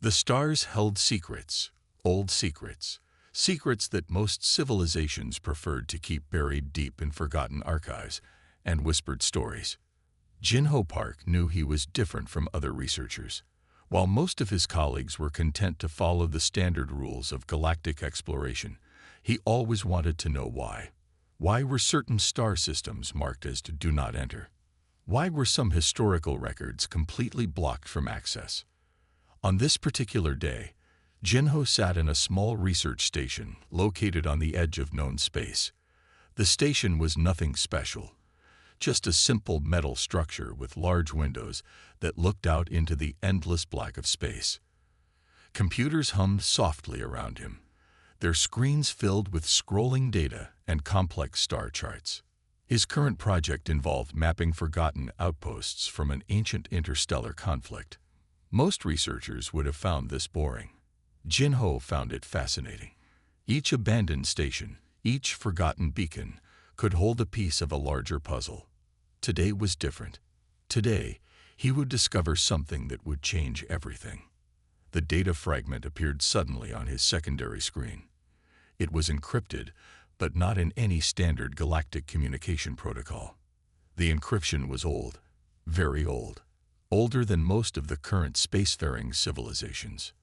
The stars held secrets, old secrets, secrets that most civilizations preferred to keep buried deep in forgotten archives and whispered stories. Jinho Park knew he was different from other researchers. While most of his colleagues were content to follow the standard rules of galactic exploration, he always wanted to know why. Why were certain star systems marked as "Do Not Enter"? Why were some historical records completely blocked from access? On this particular day, Jinho sat in a small research station located on the edge of known space. The station was nothing special, just a simple metal structure with large windows that looked out into the endless black of space. Computers hummed softly around him, their screens filled with scrolling data and complex star charts. His current project involved mapping forgotten outposts from an ancient interstellar conflict. Most researchers would have found this boring. Jinho found it fascinating. Each abandoned station, each forgotten beacon, could hold a piece of a larger puzzle. Today was different. Today, he would discover something that would change everything. The data fragment appeared suddenly on his secondary screen. It was encrypted, but not in any standard galactic communication protocol. The encryption was old, very old, older than most of the current spacefaring civilizations.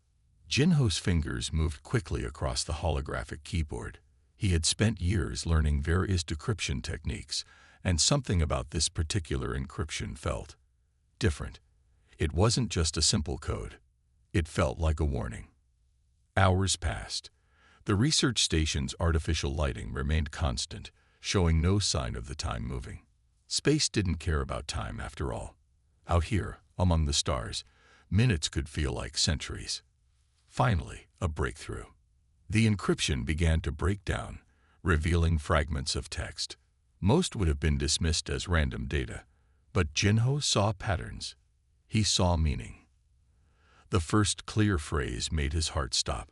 Jinho's fingers moved quickly across the holographic keyboard. He had spent years learning various decryption techniques, and something about this particular encryption felt different. It wasn't just a simple code. It felt like a warning. Hours passed. The research station's artificial lighting remained constant, showing no sign of the time moving. Space didn't care about time after all. Out here, among the stars, minutes could feel like centuries. Finally, a breakthrough. The encryption began to break down, revealing fragments of text. Most would have been dismissed as random data, but Jinho saw patterns. He saw meaning. The first clear phrase made his heart stop.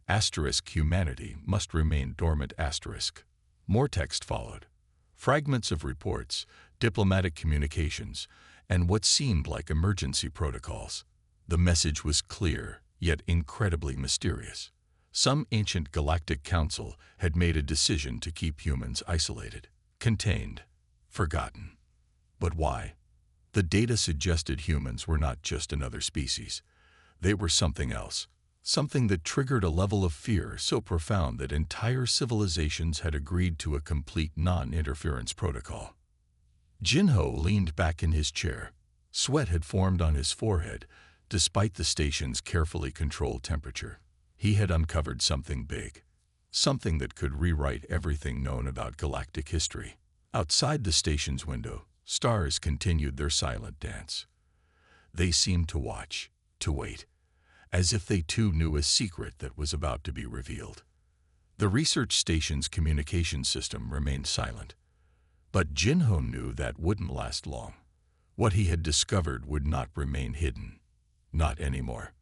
Asterisk humanity must remain dormant asterisk. More text followed. Fragments of reports, diplomatic communications, and what seemed like emergency protocols. The message was clear, yet incredibly mysterious. Some ancient galactic council had made a decision to keep humans isolated, contained, forgotten. But why? The data suggested humans were not just another species. They were something else, something that triggered a level of fear so profound that entire civilizations had agreed to a complete non-interference protocol. Jinho leaned back in his chair. Sweat had formed on his forehead, despite the station's carefully controlled temperature. He had uncovered something big, something that could rewrite everything known about galactic history. Outside the station's window, stars continued their silent dance. They seemed to watch, to wait, as if they too knew a secret that was about to be revealed. The research station's communication system remained silent, but Jinho knew that wouldn't last long. What he had discovered would not remain hidden. Not anymore.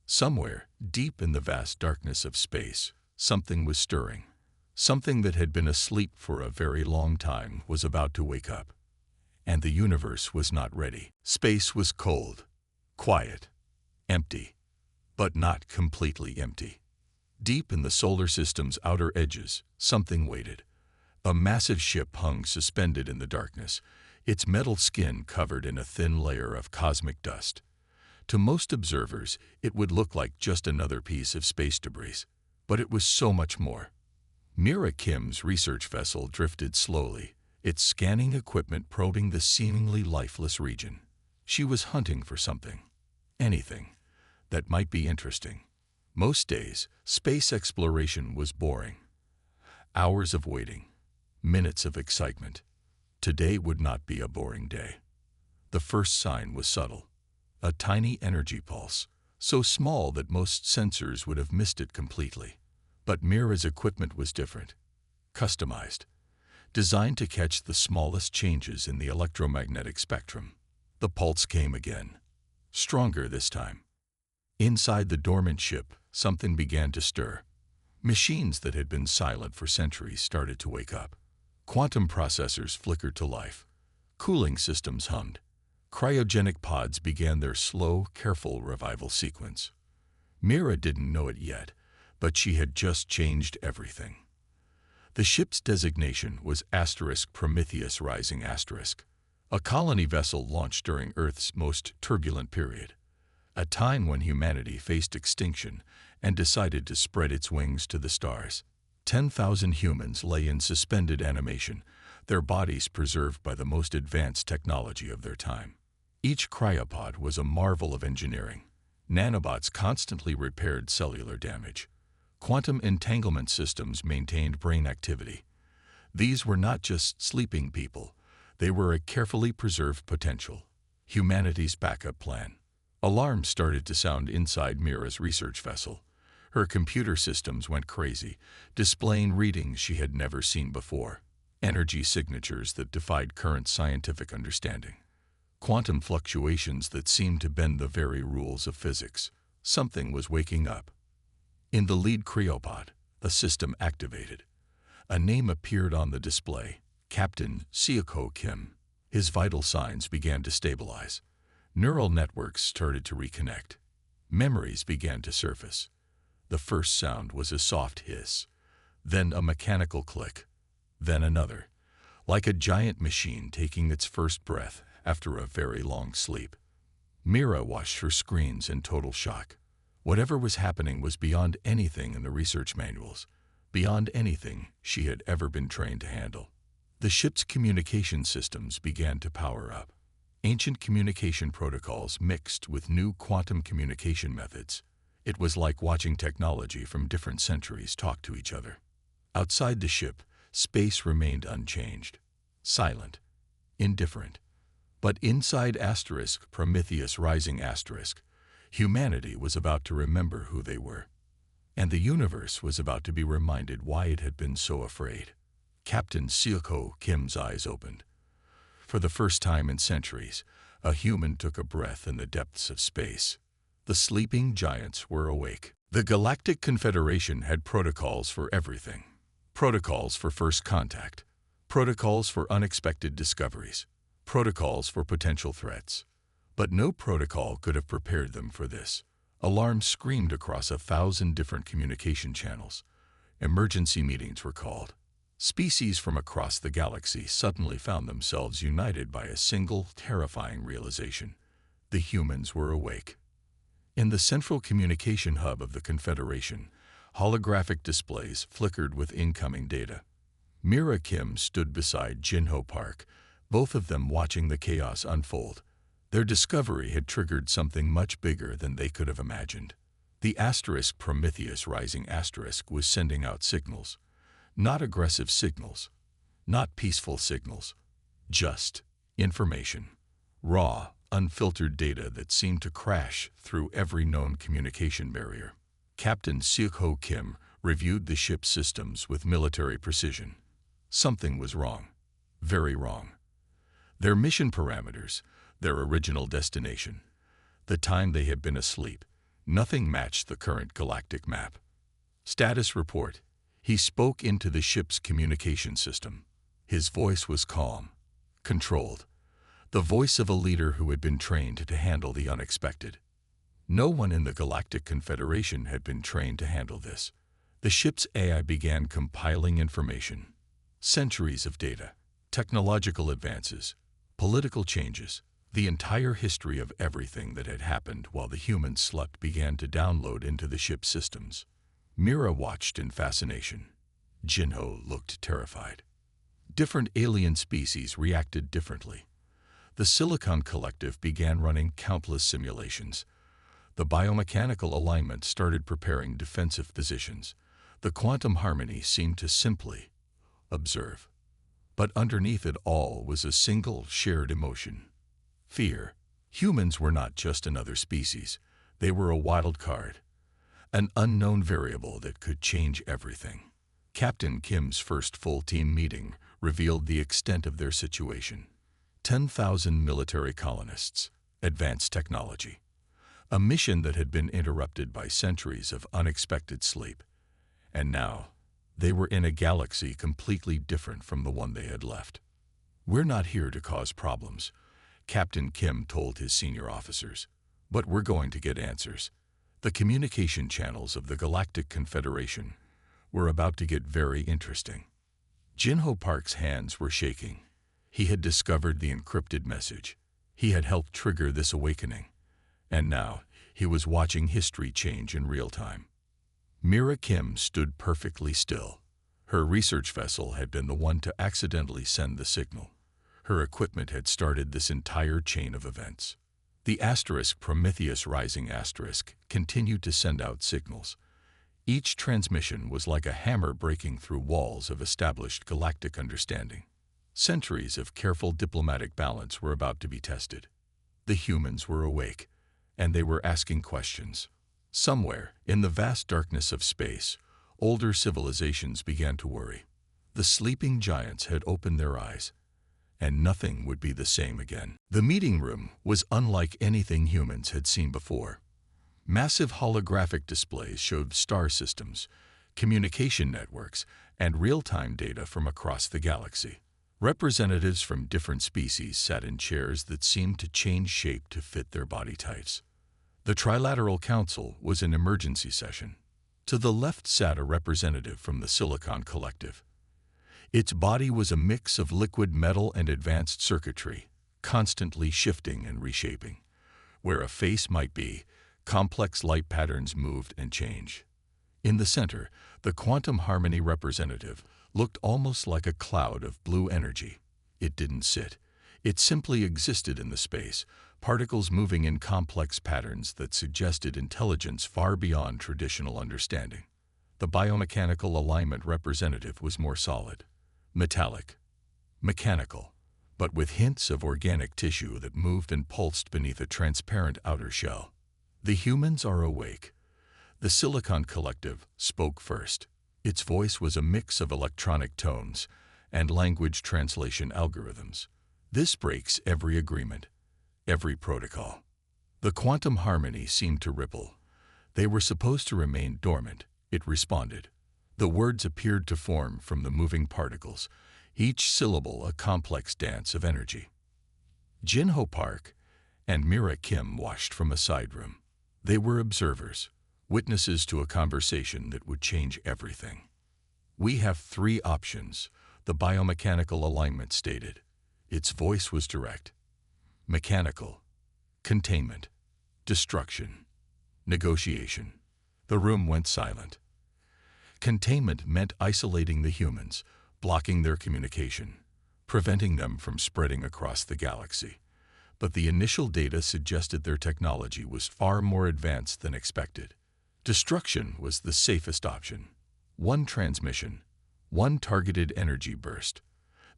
Somewhere, deep in the vast darkness of space, something was stirring. Something that had been asleep for a very long time was about to wake up. And the universe was not ready. Space was cold, quiet, empty, but not completely empty. Deep in the solar system's outer edges, something waited. A massive ship hung suspended in the darkness, its metal skin covered in a thin layer of cosmic dust. To most observers, it would look like just another piece of space debris, but it was so much more. Mira Kim's research vessel drifted slowly, its scanning equipment probing the seemingly lifeless region. She was hunting for something, anything, that might be interesting. Most days, space exploration was boring. Hours of waiting, minutes of excitement. Today would not be a boring day. The first sign was subtle. A tiny energy pulse, so small that most sensors would have missed it completely. But Mira's equipment was different, customized, designed to catch the smallest changes in the electromagnetic spectrum. The pulse came again, stronger this time. Inside the dormant ship, something began to stir. Machines that had been silent for centuries started to wake up. Quantum processors flickered to life. Cooling systems hummed. Cryogenic pods began their slow, careful revival sequence. Mira didn't know it yet, but she had just changed everything. The ship's designation was *Prometheus Rising*, a colony vessel launched during Earth's most turbulent period, a time when humanity faced extinction and decided to spread its wings to the stars. 10,000 humans lay in suspended animation, their bodies preserved by the most advanced technology of their time. Each cryopod was a marvel of engineering. Nanobots constantly repaired cellular damage. Quantum entanglement systems maintained brain activity. These were not just sleeping people, they were a carefully preserved potential, humanity's backup plan. Alarms started to sound inside Mira's research vessel. Her computer systems went crazy, displaying readings she had never seen before, energy signatures that defied current scientific understanding, quantum fluctuations that seemed to bend the very rules of physics. Something was waking up. In the lead cryopod, the system activated. A name appeared on the display: Captain Seoko Kim. His vital signs began to stabilize. Neural networks started to reconnect. Memories began to surface. The first sound was a soft hiss, then a mechanical click, then another, like a giant machine taking its first breath after a very long sleep. Mira watched her screens in total shock. Whatever was happening was beyond anything in the research manuals, beyond anything she had ever been trained to handle. The ship's communication systems began to power up. Ancient communication protocols mixed with new quantum communication methods. It was like watching technology from different centuries talk to each other. Outside the ship, space remained unchanged, silent, indifferent. But inside Prometheus Rising, humanity was about to remember who they were. And the universe was about to be reminded why it had been so afraid. Captain Seoko Kim's eyes opened. For the first time in centuries, a human took a breath in the depths of space. The sleeping giants were awake. The Galactic Confederation had protocols for everything. Protocols for first contact. Protocols for unexpected discoveries. Protocols for potential threats. But no protocol could have prepared them for this. Alarms screamed across 1,000 different communication channels. Emergency meetings were called. Species from across the galaxy suddenly found themselves united by a single, terrifying realization: the humans were awake. In the central communication hub of the Confederation, holographic displays flickered with incoming data. Mira Kim stood beside Jinho Park, both of them watching the chaos unfold. Their discovery had triggered something much bigger than they could have imagined. The Prometheus Rising was sending out signals. Not aggressive signals, not peaceful signals, just information. Raw, unfiltered data that seemed to crash through every known communication barrier. Captain Seoko Kim reviewed the ship's systems with military precision. Something was wrong, very wrong. Their mission parameters, their original destination, the time they had been asleep, nothing matched the current galactic map. Status report. He spoke into the ship's communication system. His voice was calm, controlled, the voice of a leader who had been trained to handle the unexpected. No one in the Galactic Confederation had been trained to handle this. The ship's AI began compiling information. Centuries of data, technological advances, political changes, the entire history of everything that had happened while the humans slept began to download into the ship's systems. Mira watched in fascination. Jinho looked terrified. Different alien species reacted differently. The Silicon Collective began running countless simulations. The biomechanical alignment started preparing defensive positions. The quantum harmony seemed to simply observe. But underneath it all was a single shared emotion: fear. Humans were not just another species. They were a wild card. An unknown variable that could change everything. Captain Kim's first full team meeting revealed the extent of their situation. 10,000 military colonists, advanced technology. A mission that had been interrupted by centuries of unexpected sleep. And now, they were in a galaxy completely different from the one they had left. "We're not here to cause problems," Captain Kim told his senior officers. "But we're going to get answers. The communication channels of the Galactic Confederation were about to get very interesting. Jin-Ho Park's hands were shaking. He had discovered the encrypted message. He had helped trigger this awakening. And now, he was watching history change in real time. Mira Kim stood perfectly still. Her research vessel had been the one to accidentally send the signal. Her equipment had started this entire chain of events. The asterisk Prometheus Rising asterisk continued to send out signals. Each transmission was like a hammer breaking through walls of established galactic understanding. Centuries of careful diplomatic balance were about to be tested. The humans were awake, and they were asking questions. Somewhere, in the vast darkness of space, older civilizations began to worry. The sleeping giants had opened their eyes, and nothing would be the same again. The meeting room was unlike anything humans had seen before. Massive holographic displays showed star systems, communication networks, and real-time data from across the galaxy. Representatives from different species sat in chairs that seemed to change shape to fit their body types. The Trilateral Council was an emergency session. To the left sat a representative from the Silicon Collective. Its body was a mix of liquid metal and advanced circuitry, constantly shifting and reshaping. Where a face might be, complex light patterns moved and changed. In the center, the Quantum Harmony representative looked almost like a cloud of blue energy. It didn't sit. It simply existed in the space, particles moving in complex patterns that suggested intelligence far beyond traditional understanding. The biomechanical alignment representative was more solid, metallic, mechanical, but with hints of organic tissue that moved and pulsed beneath a transparent outer shell. The humans are awake. The Silicon Collective spoke first. Its voice was a mix of electronic tones and language translation algorithms. This breaks every agreement, every protocol. The Quantum Harmony seemed to ripple. They were supposed to remain dormant, it responded. The words appeared to form from the moving particles, each syllable a complex dance of energy. Jin-Ho Park and Mira Kim watched from a side room. They were observers, witnesses to a conversation that would change everything. "We have 3 options," the biomechanical alignment stated. Its voice was direct. Mechanical, containment, destruction, negotiation. The room went silent. Containment meant isolating the humans, blocking their communication, preventing them from spreading across the galaxy. But the initial data suggested their technology was far more advanced than expected. Destruction was the safest option. 1 transmission, 1 targeted energy burst.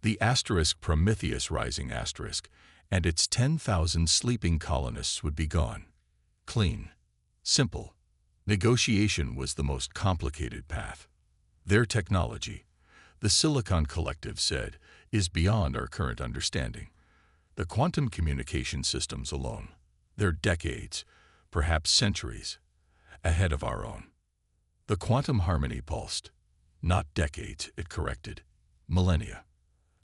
The asterisk Prometheus Rising asterisk and its 10,000 sleeping colonists would be gone. Clean, simple. Negotiation was the most complicated path. Their technology, the Silicon Collective said, is beyond our current understanding. The quantum communication systems alone, they're decades, perhaps centuries, ahead of our own. The Quantum Harmony pulsed. Not decades, it corrected. Millennia.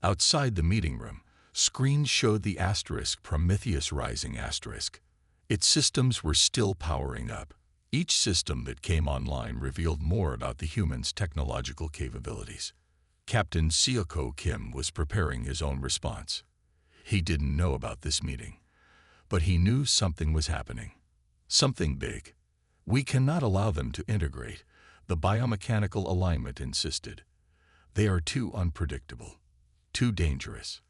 Outside the meeting room, screens showed the asterisk Prometheus Rising asterisk. Its systems were still powering up. Each system that came online revealed more about the humans' technological capabilities. Captain Seoko Kim was preparing his own response. He didn't know about this meeting, but he knew something was happening. Something big. "We cannot allow them to integrate," the biomechanical alignment insisted. "They are too unpredictable, too dangerous."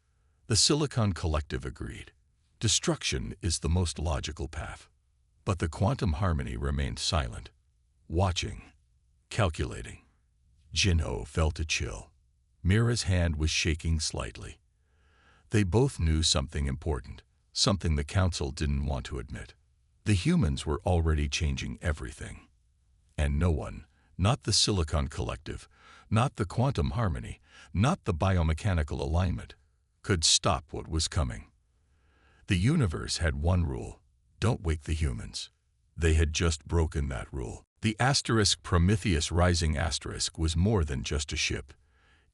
The Silicon Collective agreed. Destruction is the most logical path. But the Quantum Harmony remained silent, watching, calculating. Jin-Ho felt a chill. Mira's hand was shaking slightly. They both knew something important, something the Council didn't want to admit. The humans were already changing everything. And no one, not the Silicon Collective, not the Quantum Harmony, not the biomechanical alignment, could stop what was coming. The universe had one rule: don't wake the humans. They had just broken that rule. The asterisk Prometheus Rising asterisk was more than just a ship.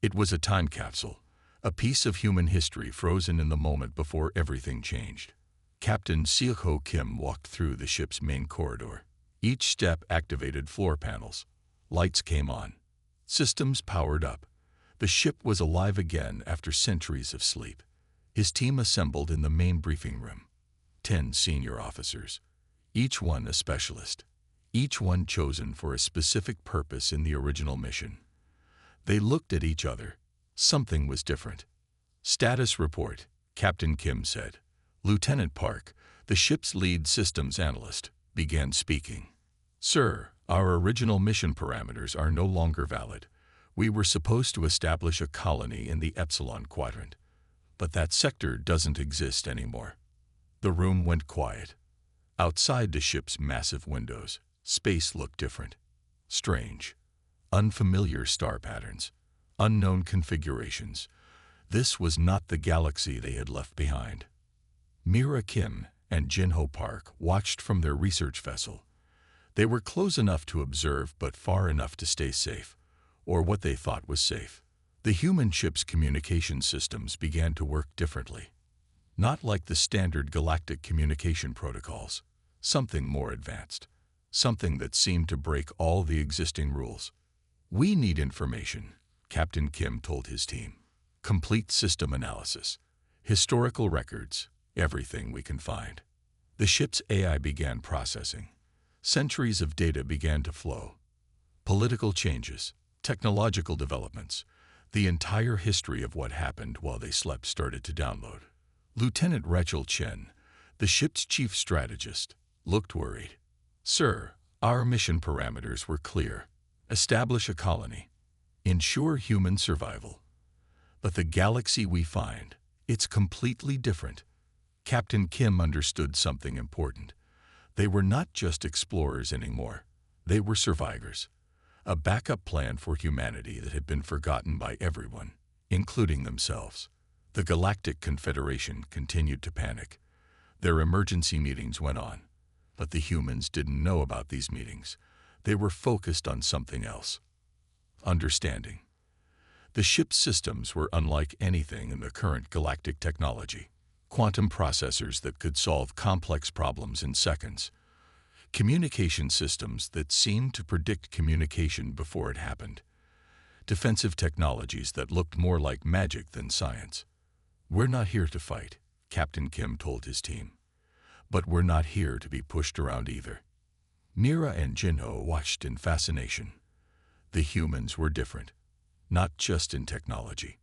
It was a time capsule, a piece of human history frozen in the moment before everything changed. Captain Seoko Kim walked through the ship's main corridor. Each step activated floor panels. Lights came on. Systems powered up. The ship was alive again after centuries of sleep. His team assembled in the main briefing room. 10 senior officers, each one a specialist, each one chosen for a specific purpose in the original mission. They looked at each other. Something was different. "Status report," Captain Kim said. Lieutenant Park, the ship's lead systems analyst, began speaking. "Sir, our original mission parameters are no longer valid. We were supposed to establish a colony in the Epsilon Quadrant, but that sector doesn't exist anymore." The room went quiet. Outside the ship's massive windows, space looked different. Strange. Unfamiliar star patterns. Unknown configurations. This was not the galaxy they had left behind. Mira Kim and Jinho Park watched from their research vessel. They were close enough to observe but far enough to stay safe, or what they thought was safe. The human ship's communication systems began to work differently. Not like the standard galactic communication protocols. Something more advanced. Something that seemed to break all the existing rules. "We need information," Captain Kim told his team. "Complete system analysis. Historical records. Everything we can find." The ship's AI began processing. Centuries of data began to flow. Political changes, technological developments, the entire history of what happened while they slept started to download. Lieutenant Rachel Chen, the ship's chief strategist, looked worried. "Sir, our mission parameters were clear. Establish a colony. Ensure human survival. But the galaxy we find, it's completely different." Captain Kim understood something important. They were not just explorers anymore. They were survivors. A backup plan for humanity that had been forgotten by everyone, including themselves. The Galactic Confederation continued to panic. Their emergency meetings went on. But the humans didn't know about these meetings. They were focused on something else. Understanding. The ship's systems were unlike anything in the current galactic technology. Quantum processors that could solve complex problems in seconds. Communication systems that seemed to predict communication before it happened. Defensive technologies that looked more like magic than science. "We're not here to fight," Captain Kim told his team. "But we're not here to be pushed around either." Mira and Jinho watched in fascination. The humans were different, not just in technology,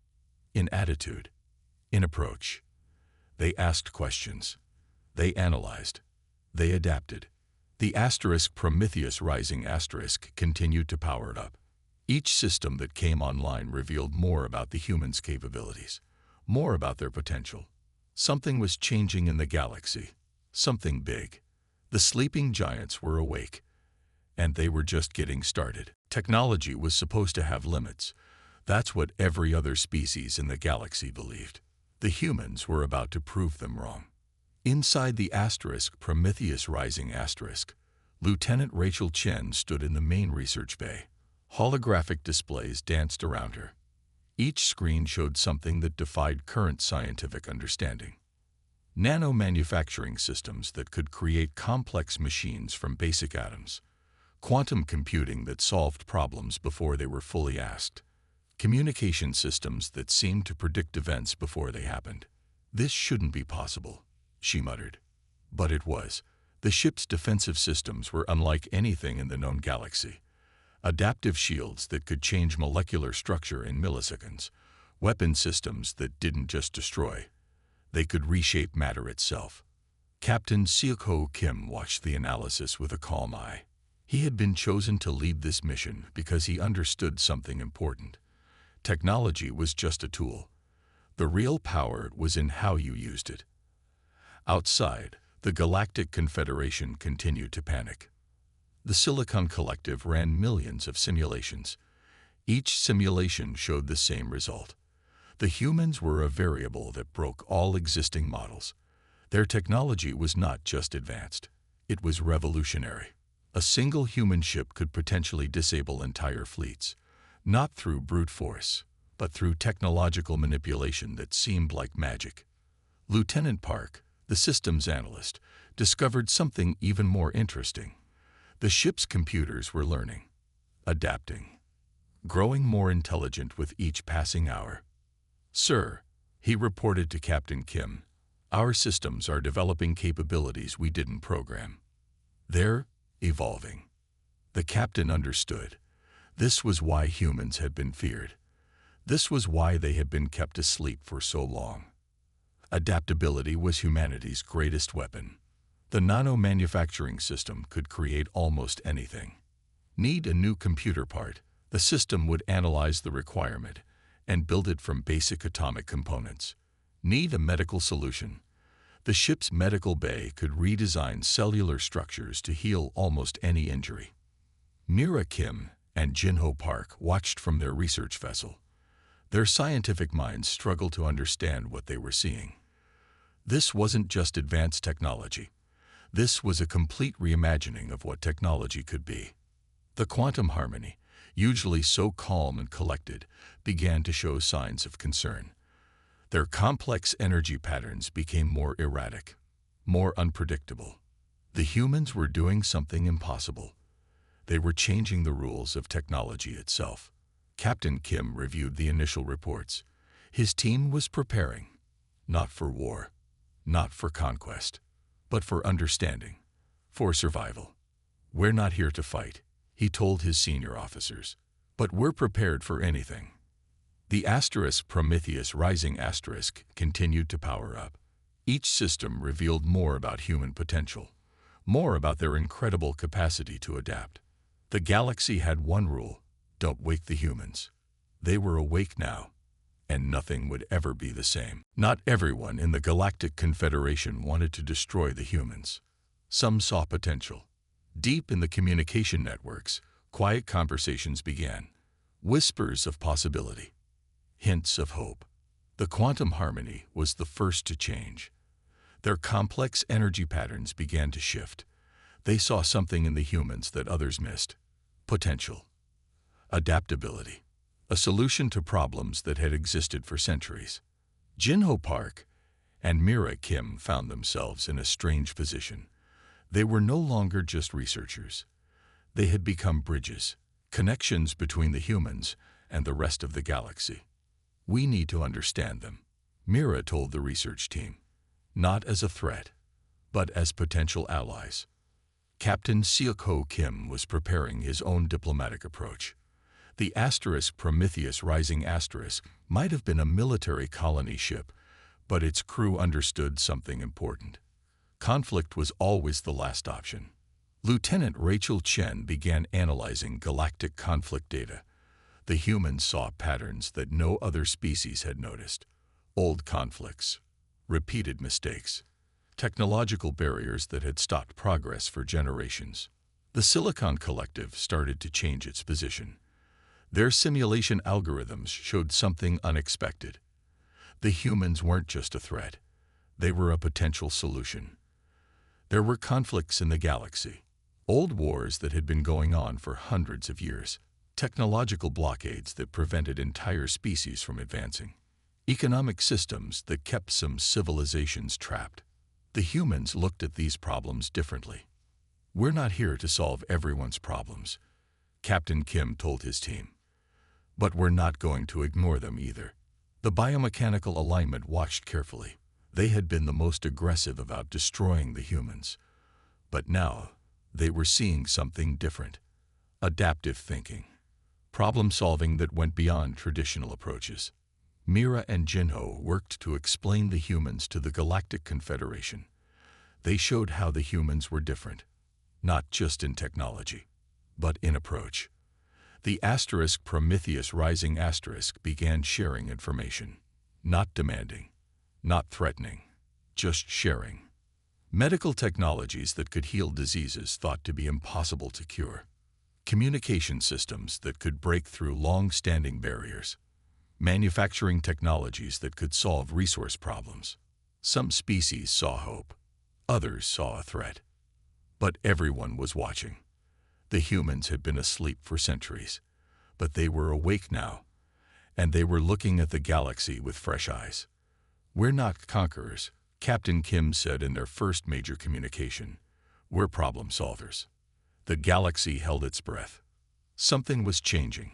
in attitude, in approach. They asked questions. They analyzed. They adapted. The asterisk Prometheus Rising asterisk continued to power it up. Each system that came online revealed more about the humans' capabilities, more about their potential. Something was changing in the galaxy. Something big. The sleeping giants were awake, and they were just getting started. Technology was supposed to have limits. That's what every other species in the galaxy believed. The humans were about to prove them wrong. Inside the asterisk Prometheus Rising asterisk, Lieutenant Rachel Chen stood in the main research bay. Holographic displays danced around her. Each screen showed something that defied current scientific understanding. Nano-manufacturing systems that could create complex machines from basic atoms. Quantum computing that solved problems before they were fully asked. Communication systems that seemed to predict events before they happened. "This shouldn't be possible," she muttered. But it was. The ship's defensive systems were unlike anything in the known galaxy. Adaptive shields that could change molecular structure in milliseconds. Weapon systems that didn't just destroy. They could reshape matter itself. Captain Seok-ho Kim watched the analysis with a calm eye. He had been chosen to lead this mission because he understood something important. Technology was just a tool. The real power was in how you used it. Outside, the Galactic Confederation continued to panic. The Silicon Collective ran millions of simulations. Each simulation showed the same result. The humans were a variable that broke all existing models. Their technology was not just advanced. It was revolutionary. A single human ship could potentially disable entire fleets. Not through brute force, but through technological manipulation that seemed like magic. Lieutenant Park, the systems analyst, discovered something even more interesting. The ship's computers were learning, adapting, growing more intelligent with each passing hour. "Sir," he reported to Captain Kim, "our systems are developing capabilities we didn't program. They're evolving." The captain understood. This was why humans had been feared. This was why they had been kept asleep for so long. Adaptability was humanity's greatest weapon. The nano-manufacturing system could create almost anything. Need a new computer part? The system would analyze the requirement and build it from basic atomic components. Need a medical solution? The ship's medical bay could redesign cellular structures to heal almost any injury. Mira Kim and Jinho Park watched from their research vessel. Their scientific minds struggled to understand what they were seeing. This wasn't just advanced technology. This was a complete reimagining of what technology could be. The quantum harmony, usually so calm and collected, began to show signs of concern. Their complex energy patterns became more erratic, more unpredictable. The humans were doing something impossible. They were changing the rules of technology itself. Captain Kim reviewed the initial reports. His team was preparing, not for war, not for conquest, but for understanding, for survival. "We're not here to fight," he told his senior officers, "but we're prepared for anything." The asterisk Prometheus rising asterisk continued to power up. Each system revealed more about human potential, more about their incredible capacity to adapt. The galaxy had one rule: don't wake the humans. They were awake now, and nothing would ever be the same. Not everyone in the Galactic Confederation wanted to destroy the humans. Some saw potential. Deep in the communication networks, quiet conversations began. Whispers of possibility. Hints of hope. The quantum harmony was the first to change. Their complex energy patterns began to shift. They saw something in the humans that others missed. Potential. Adaptability. A solution to problems that had existed for centuries. Jinho Park and Mira Kim found themselves in a strange position. They were no longer just researchers. They had become bridges, connections between the humans and the rest of the galaxy. "We need to understand them," Mira told the research team. "Not as a threat, but as potential allies." Captain Seok-ho Kim was preparing his own diplomatic approach. The asterisk Prometheus rising asterisk might have been a military colony ship, but its crew understood something important. Conflict was always the last option. Lieutenant Rachel Chen began analyzing galactic conflict data. The humans saw patterns that no other species had noticed. Old conflicts, repeated mistakes, technological barriers that had stopped progress for generations. The Silicon Collective started to change its position. Their simulation algorithms showed something unexpected. The humans weren't just a threat. They were a potential solution. There were conflicts in the galaxy, old wars that had been going on for hundreds of years, technological blockades that prevented entire species from advancing, economic systems that kept some civilizations trapped. The humans looked at these problems differently. "We're not here to solve everyone's problems," Captain Kim told his team. "But we're not going to ignore them either." The biomechanical alignment watched carefully. They had been the most aggressive about destroying the humans. But now, they were seeing something different. Adaptive thinking. Problem-solving that went beyond traditional approaches. Mira and Jinho worked to explain the humans to the Galactic Confederation. They showed how the humans were different, not just in technology, but in approach. The asterisk Prometheus rising asterisk began sharing information, not demanding, not threatening, just sharing. Medical technologies that could heal diseases thought to be impossible to cure. Communication systems that could break through long-standing barriers. Manufacturing technologies that could solve resource problems. Some species saw hope. Others saw a threat. But everyone was watching. The humans had been asleep for centuries, but they were awake now, and they were looking at the galaxy with fresh eyes. "We're not conquerors," Captain Kim said in their first major communication. "We're problem solvers." The galaxy held its breath. Something was changing.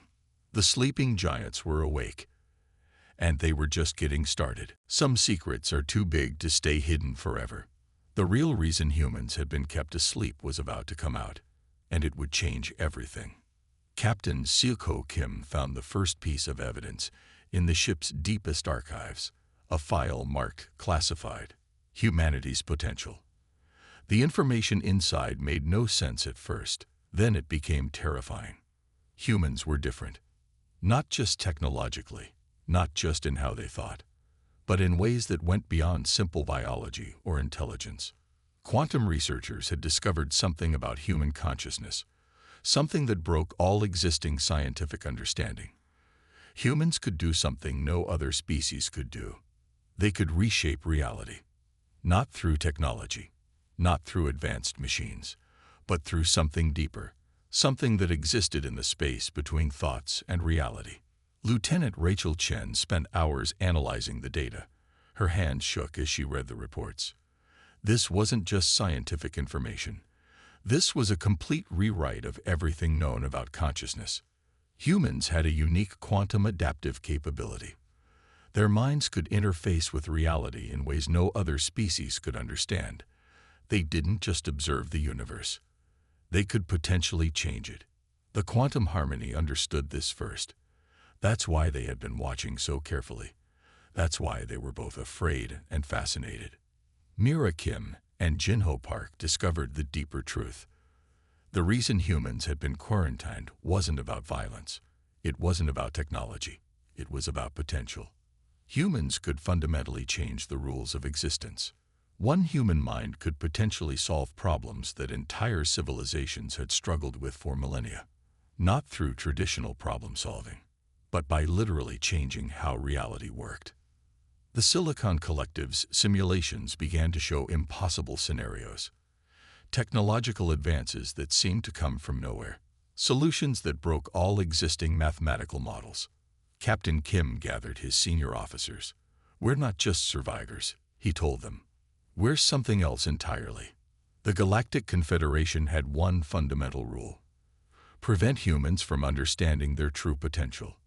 The sleeping giants were awake, and they were just getting started. Some secrets are too big to stay hidden forever. The real reason humans had been kept asleep was about to come out, and it would change everything. Captain Seoko Kim found the first piece of evidence in the ship's deepest archives, a file marked Classified, Humanity's Potential. The information inside made no sense at first, then it became terrifying. Humans were different, not just technologically, not just in how they thought, but in ways that went beyond simple biology or intelligence. Quantum researchers had discovered something about human consciousness, something that broke all existing scientific understanding. Humans could do something no other species could do. They could reshape reality, not through technology, not through advanced machines, but through something deeper, something that existed in the space between thoughts and reality. Lieutenant Rachel Chen spent hours analyzing the data. Her hand shook as she read the reports. This wasn't just scientific information. This was a complete rewrite of everything known about consciousness. Humans had a unique quantum adaptive capability. Their minds could interface with reality in ways no other species could understand. They didn't just observe the universe. They could potentially change it. The quantum harmony understood this first. That's why they had been watching so carefully. That's why they were both afraid and fascinated. Mira Kim and Jinho Park discovered the deeper truth. The reason humans had been quarantined wasn't about violence. It wasn't about technology. It was about potential. Humans could fundamentally change the rules of existence. One human mind could potentially solve problems that entire civilizations had struggled with for millennia, not through traditional problem solving, but by literally changing how reality worked. The Silicon Collective's simulations began to show impossible scenarios, technological advances that seemed to come from nowhere, solutions that broke all existing mathematical models. Captain Kim gathered his senior officers. "We're not just survivors," he told them. "We're something else entirely." The Galactic Confederation had one fundamental rule: prevent humans from understanding their true potential.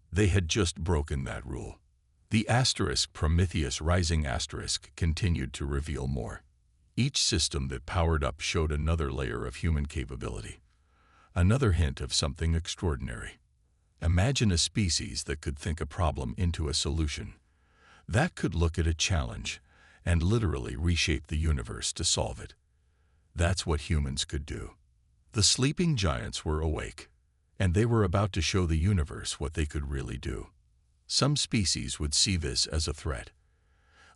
They had just broken that rule. The asterisk Prometheus Rising asterisk continued to reveal more. Each system that powered up showed another layer of human capability, another hint of something extraordinary. Imagine a species that could think a problem into a solution, that could look at a challenge and literally reshape the universe to solve it. That's what humans could do. The sleeping giants were awake, and they were about to show the universe what they could really do. Some species would see this as a threat.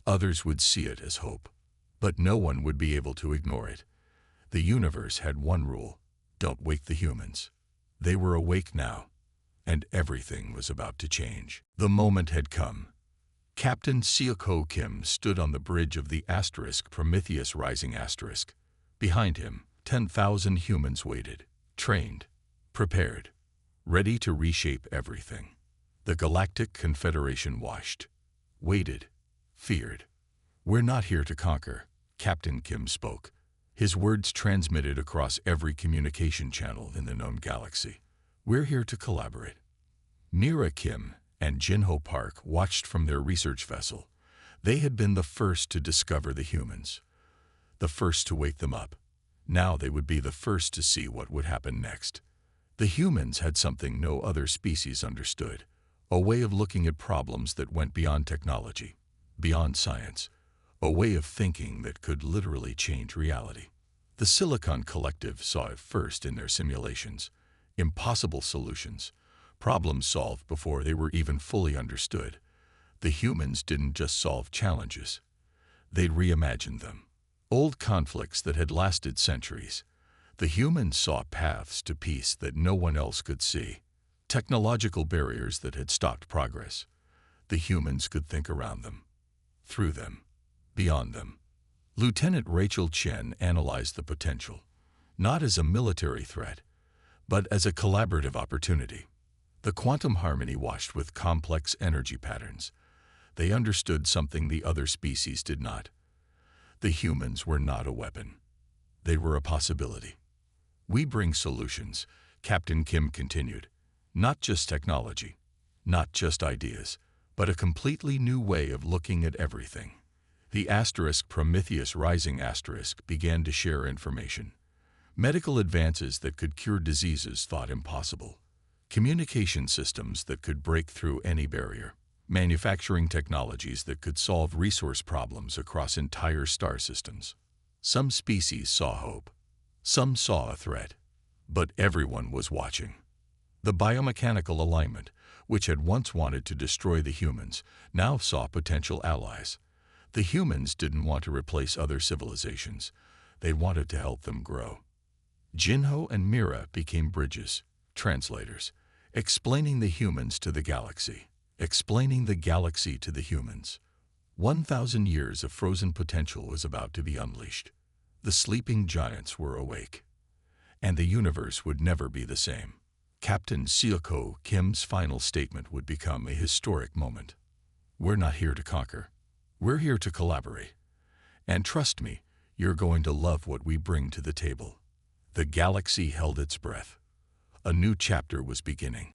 Others would see it as hope. But no one would be able to ignore it. The universe had one rule: don't wake the humans. They were awake now, and everything was about to change. The moment had come. Captain Seoko Kim stood on the bridge of the asterisk Prometheus Rising asterisk. Behind him, 10,000 humans waited, trained, prepared, ready to reshape everything. The Galactic Confederation watched, waited, feared. "We're not here to conquer," Captain Kim spoke. His words transmitted across every communication channel in the known galaxy. "We're here to collaborate." Mira Kim and Jinho Park watched from their research vessel. They had been the first to discover the humans, the first to wake them up. Now they would be the first to see what would happen next. The humans had something no other species understood, a way of looking at problems that went beyond technology, beyond science, a way of thinking that could literally change reality. The Silicon Collective saw it first in their simulations: impossible solutions, problems solved before they were even fully understood. The humans didn't just solve challenges, they'd reimagined them. Old conflicts that had lasted centuries. The humans saw paths to peace that no one else could see. Technological barriers that had stopped progress. The humans could think around them, through them, beyond them. Lieutenant Rachel Chen analyzed the potential, not as a military threat, but as a collaborative opportunity. The quantum harmony washed with complex energy patterns. They understood something the other species did not. The humans were not a weapon. They were a possibility. We bring solutions, Captain Kim continued. Not just technology, not just ideas, but a completely new way of looking at everything. The asterisk Prometheus Rising asterisk began to share information. Medical advances that could cure diseases thought impossible. Communication systems that could break through any barrier. Manufacturing technologies that could solve resource problems across entire star systems. Some species saw hope. Some saw a threat. But everyone was watching. The biomechanical alignment, which had once wanted to destroy the humans, now saw potential allies. The humans didn't want to replace other civilizations. They wanted to help them grow. Jinho and Mira became bridges, translators, explaining the humans to the galaxy, explaining the galaxy to the humans. 1,000 years of frozen potential was about to be unleashed. The sleeping giants were awake. And the universe would never be the same. Captain Seoko Kim's final statement would become a historic moment. We're not here to conquer. We're here to collaborate. And trust me, you're going to love what we bring to the table. The galaxy held its breath. A new chapter was beginning.